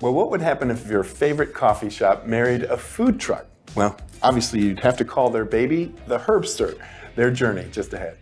Well, what would happen if your favorite coffee shop married a food truck? Well, obviously you'd have to call their baby the Herbster. Their journey just ahead.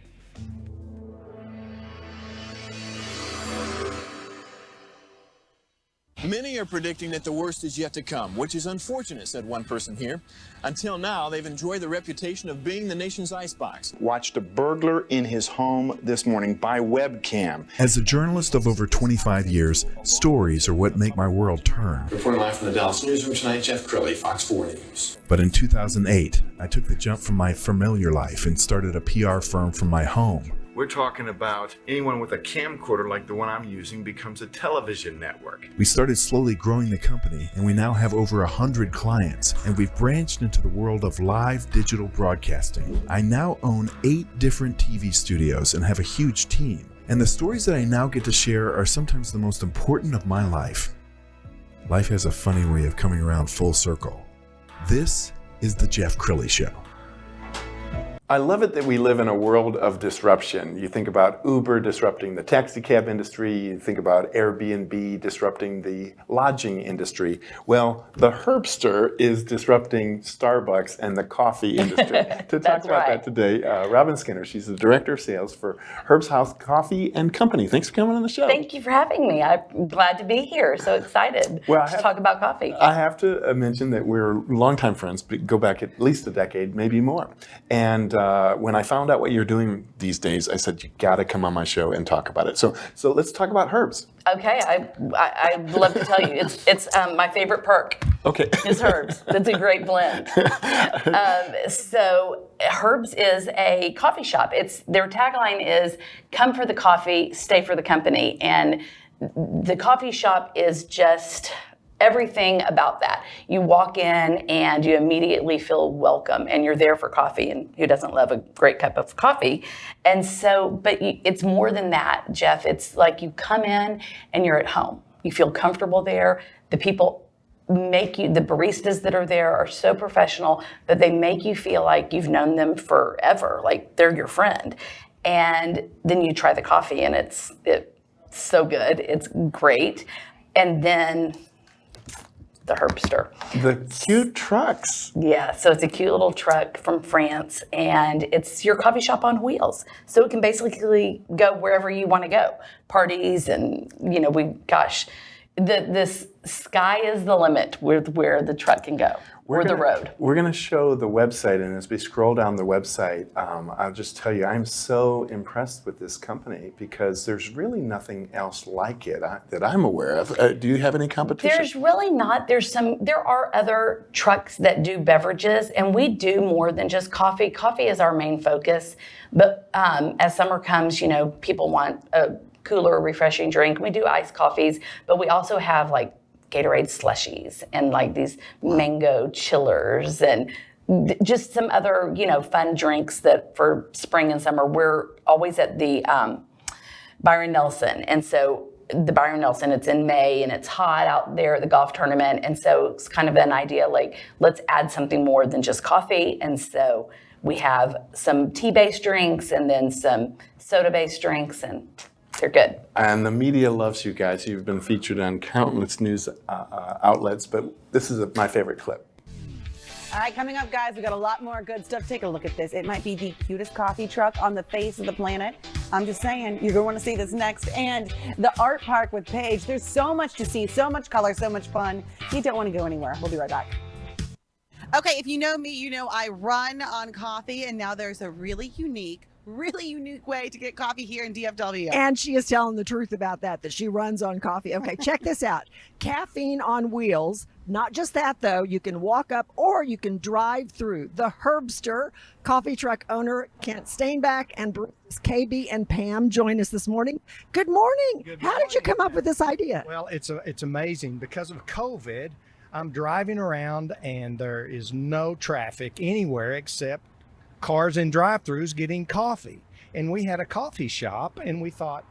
Many are predicting that the worst is yet to come, which is unfortunate, said one person here. Until now, they've enjoyed the reputation of being the nation's icebox. Watched a burglar in his home this morning by webcam. As a journalist of over 25 years, stories are what make my world turn. Reporting live from the Dallas newsroom tonight, Jeff Crilley, Fox 4 News. But in 2008, I took the jump from my familiar life and started a PR firm from my home. We're talking about anyone with a camcorder like the one I'm using becomes a television network. We started slowly growing the company, and we now have over 100 clients, and we've branched into the world of live digital broadcasting. I now own 8 different TV studios and have a huge team. And the stories that I now get to share are sometimes the most important of my life. Life has a funny way of coming around full circle. This is The Jeff Crilley Show. I love it that we live in a world of disruption. You think about Uber disrupting the taxicab industry, you think about Airbnb disrupting the lodging industry. Well, the Herbster is disrupting Starbucks and the coffee industry. To talk about that today, Robin Skinner, she's the Director of Sales for Herb's House Coffee and Company. Thanks for coming on the show. Thank you for having me. I'm glad to be here. So excited to talk about coffee. I have to mention that we're longtime friends, but go back at least a decade, maybe more. And when I found out what you're doing these days, I said, you got to come on my show and talk about it. So let's talk about herbs. Okay, I'd love to tell you. It's my favorite perk. Okay. Is herbs. That's a great blend. So Herbs is a coffee shop. Their tagline is come for the coffee, stay for the company. And the coffee shop is just everything about that. You walk in and you immediately feel welcome, and you're there for coffee, and who doesn't love a great cup of coffee? And so, but it's more than that, Jeff. It's like you come in and you're at home. You feel comfortable there. The people make you, the baristas that are there are so professional that they make you feel like you've known them forever, like they're your friend. And then you try the coffee, and it's so good. It's great. And then the Herbster. The cute trucks. Yeah, so it's a cute little truck from France, and it's your coffee shop on wheels. So it can basically go wherever you want to go. Parties and, this sky is the limit with where the truck can go, the road. We're going to show the website, and as we scroll down the website, I'll just tell you, I'm so impressed with this company because there's really nothing else like it that I'm aware of. Do you have any competition? There's really not. There are other trucks that do beverages, and we do more than just coffee. Coffee is our main focus, but as summer comes, people want a cooler, refreshing drink. We do iced coffees, but we also have like Gatorade slushies and like these mango chillers and just some other, fun drinks that for spring and summer. We're always at the Byron Nelson. And so the Byron Nelson, it's in May and it's hot out there at the golf tournament. And so it's kind of an idea like, let's add something more than just coffee. And so we have some tea-based drinks and then some soda-based drinks, and they're good. And the media loves you guys. You've been featured on countless news outlets, but this is my favorite clip. All right, coming up, guys, we got a lot more good stuff. Take a look at this. It might be the cutest coffee truck on the face of the planet. I'm just saying, you're going to want to see this next. And the art park with Paige. There's so much to see, so much color, so much fun. You don't want to go anywhere. We'll be right back. Okay, if you know me, you know I run on coffee, and now there's a really unique way to get coffee here in DFW. And she is telling the truth about that she runs on coffee. Okay, check this out. Caffeine on wheels. Not just that, though. You can walk up or you can drive through. The Herbster coffee truck owner, Kent Stainback, and KB and Pam join us this morning. Good morning. How did you come up with this idea? Well, it's amazing. Because of COVID, I'm driving around and there is no traffic anywhere except cars in drive-thrus getting coffee. And we had a coffee shop, and we thought,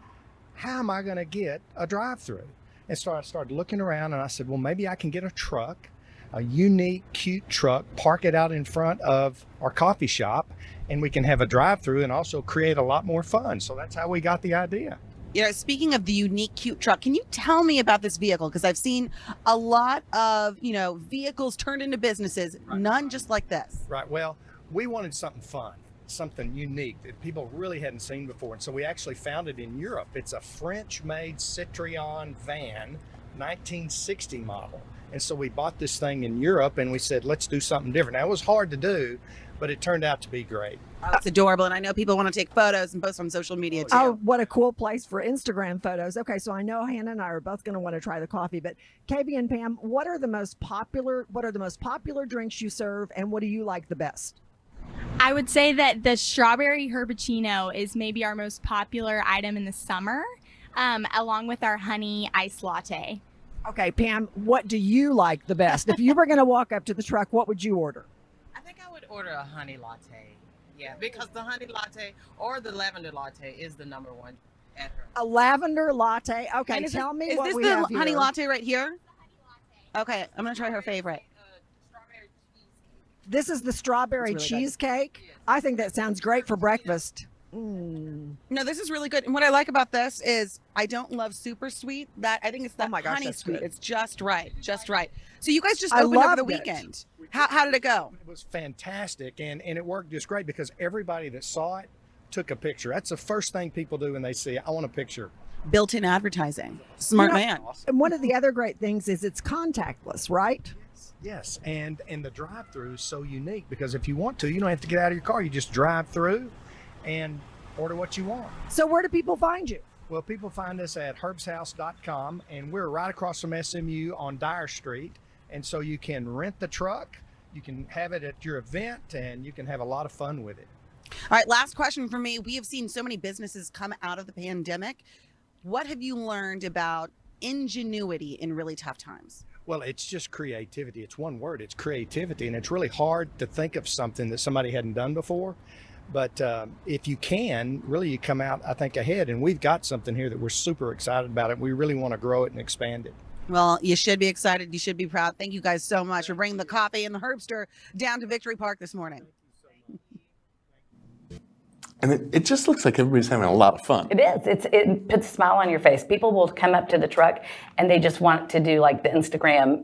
how am I going to get a drive-thru? And so I started looking around, and I said, well, maybe I can get a truck, a unique, cute truck, park it out in front of our coffee shop, and we can have a drive-thru and also create a lot more fun. So that's how we got the idea. You know, speaking of the unique, cute truck, can you tell me about this vehicle? Because I've seen a lot of, you know, vehicles turned into businesses, none just like this. Right. Well, we wanted something fun, something unique that people really hadn't seen before. And so we actually found it in Europe. It's a French-made Citroën van, 1960 model. And so we bought this thing in Europe and we said, let's do something different. Now, it was hard to do, but it turned out to be great. It's adorable. And I know people want to take photos and post on social media too. Oh, what a cool place for Instagram photos. Okay, so I know Hannah and I are both going to want to try the coffee, but KB and Pam, what are the most popular drinks you serve, and what do you like the best? I would say that the strawberry herbaccino is maybe our most popular item in the summer, along with our honey iced latte. Okay, Pam, what do you like the best? If you were going to walk up to the truck, what would you order? I think I would order a honey latte. Yeah, because the honey latte or the lavender latte is the number one at her. A lavender latte. Okay, And tell me is what this we the have honey here. latte right here? Okay, I'm gonna try her favorite. This is the strawberry It's really good. cheesecake. I think that sounds great for breakfast. No, this is really good. And what I like about this is I don't love super sweet. That I think it's that Oh my gosh, honey that's sweet. good. It's just right, just right. So you guys just I opened over loved the it. weekend. How did it go? It was fantastic, and it worked just great because everybody that saw it took a picture. That's the first thing people do when they see it. I want a picture. Built-in advertising. Smart You know, man. And one of the other great things is it's contactless, right? Yes, and the drive-through is so unique because if you want to, you don't have to get out of your car. You just drive through and order what you want. So where do people find you? Well, people find us at herbshouse.com, and we're right across from SMU on Dyer Street. And so you can rent the truck, you can have it at your event, and you can have a lot of fun with it. All right, last question for me. We have seen so many businesses come out of the pandemic. What have you learned about ingenuity in really tough times? Well, it's just creativity. It's one word, it's creativity. And it's really hard to think of something that somebody hadn't done before. But if you can, really you come out, I think, ahead. And we've got something here that we're super excited about it. We really want to grow it and expand it. Well, you should be excited. You should be proud. Thank you guys so much for bringing the coffee and the Herbster down to Victory Park this morning. And it just looks like everybody's having a lot of fun. It is. It puts a smile on your face. People will come up to the truck and they just want to do like the Instagram,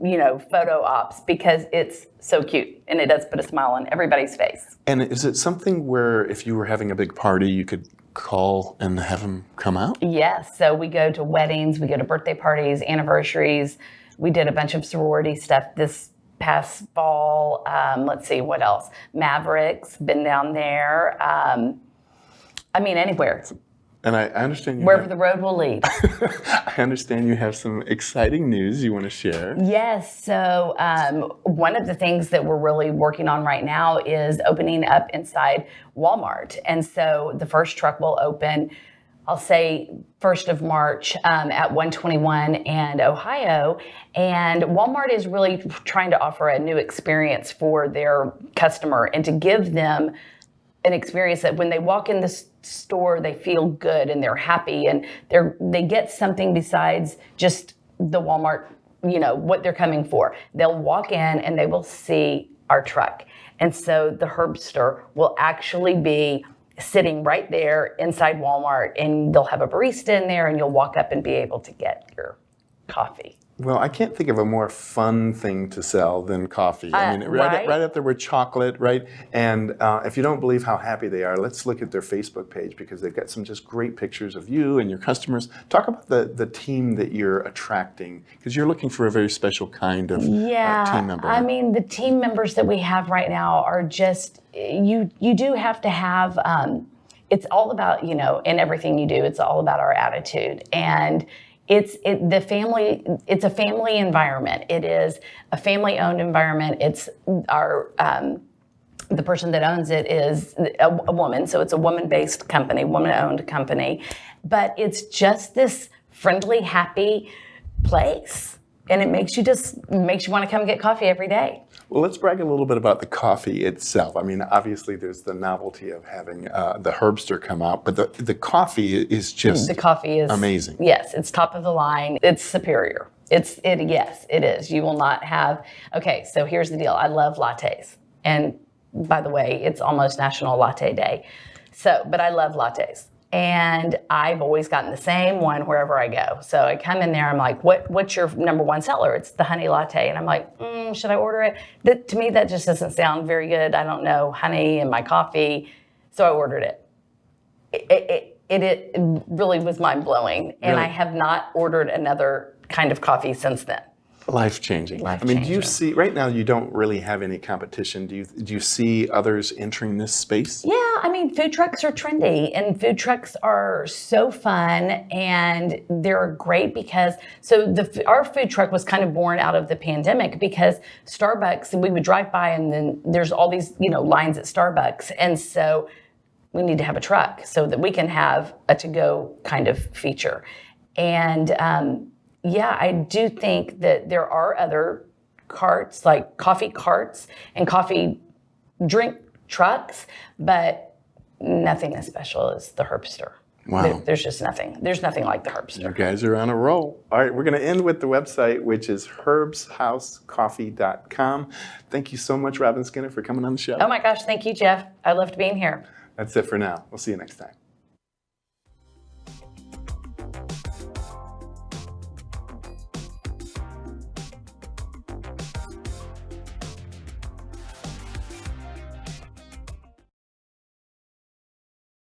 photo ops because it's so cute and it does put a smile on everybody's face. And is it something where if you were having a big party, you could call and have them come out? Yes. So we go to weddings, we go to birthday parties, anniversaries. We did a bunch of sorority stuff this past fall. Let's see, what else? Mavericks, been down there. Anywhere. And I understand wherever the road will lead. I understand you have some exciting news you want to share. Yes. So one of the things that we're really working on right now is opening up inside Walmart. And so the first truck will open, I'll say 1st of March at 121 and Ohio. And Walmart is really trying to offer a new experience for their customer and to give them an experience that when they walk in the store, they feel good and they're happy and they get something besides just the Walmart, what they're coming for. They'll walk in and they will see our truck. And so the Herbster will actually be sitting right there inside Walmart and they'll have a barista in there and you'll walk up and be able to get your coffee. Well, I can't think of a more fun thing to sell than coffee. Right? Right up there with chocolate, right? And if you don't believe how happy they are, let's look at their Facebook page because they've got some just great pictures of you and your customers. Talk about the team that you're attracting because you're looking for a very special kind of team member. The team members that we have right now are just, you do have to have, it's all about, in everything you do, it's all about our attitude. And it's a family environment. It is a family-owned environment. It's our the person that owns it is a woman, so it's a woman-based company, woman-owned company. But it's just this friendly, happy place, and it makes you want to come get coffee every day. Well, let's brag a little bit about the coffee itself. Obviously, there's the novelty of having the Herbster come out, but the coffee is just amazing. Yes, it's top of the line. It's superior. Yes, it is. You will not have. Okay, so here's the deal. I love lattes, and by the way, it's almost National Latte Day. But I love lattes. And I've always gotten the same one wherever I go. So I come in there, I'm like, what's your number one seller? It's the honey latte. And I'm like, should I order it? To me, that just doesn't sound very good. I don't know honey in my coffee. So I ordered it. It really was mind blowing. And Really? I have not ordered another kind of coffee since then. Life-changing. I mean, do you see, right now you don't really have any competition. Do you see others entering this space? Yeah, I mean, food trucks are trendy and food trucks are so fun and they're great because, our food truck was kind of born out of the pandemic because Starbucks, we would drive by and then there's all these, lines at Starbucks. And so we need to have a truck so that we can have a to-go kind of feature. And, yeah, I do think that there are other carts, like coffee carts and coffee drink trucks, but nothing as special as the Herbster. Wow. There's just nothing. There's nothing like the Herbster. You guys are on a roll. All right, we're going to end with the website, which is herbshousecoffee.com. Thank you so much, Robin Skinner, for coming on the show. Oh my gosh, thank you, Jeff. I loved being here. That's it for now. We'll see you next time.